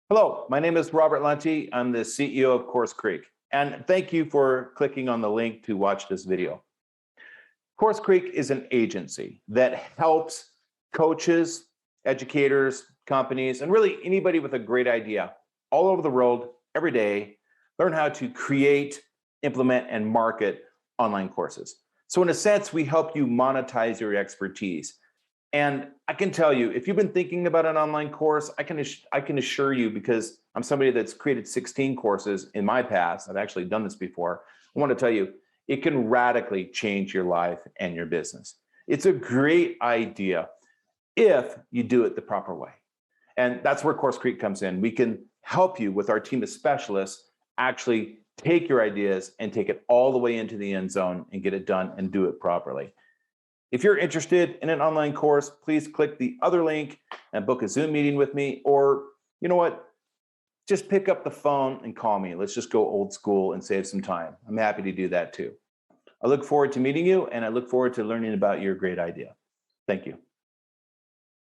Hello, my name is Robert Lunte. I'm the CEO of CourseCREEK, and thank you for clicking on the link to watch this video. CourseCREEK is an agency that helps coaches, educators, companies, and really anybody with a great idea all over the world every day learn how to create, implement, and market online courses. So in a sense, we help you monetize your expertise. And I can tell you, if you've been thinking about an online course, I can assure you, because I'm somebody that's created 16 courses in my past, I've actually done this before, I want to tell you, it can radically change your life and your business. It's a great idea if you do it the proper way. And that's where CourseCREEK comes in. We can help you with our team of specialists actually take your ideas and take it all the way into the end zone and get it done and do it properly. If you're interested in an online course, please click the other link and book a Zoom meeting with me, or you know what? Just pick up the phone and call me. Let's just go old school and save some time. I'm happy to do that too. I look forward to meeting you, and I look forward to learning about your great idea. Thank you.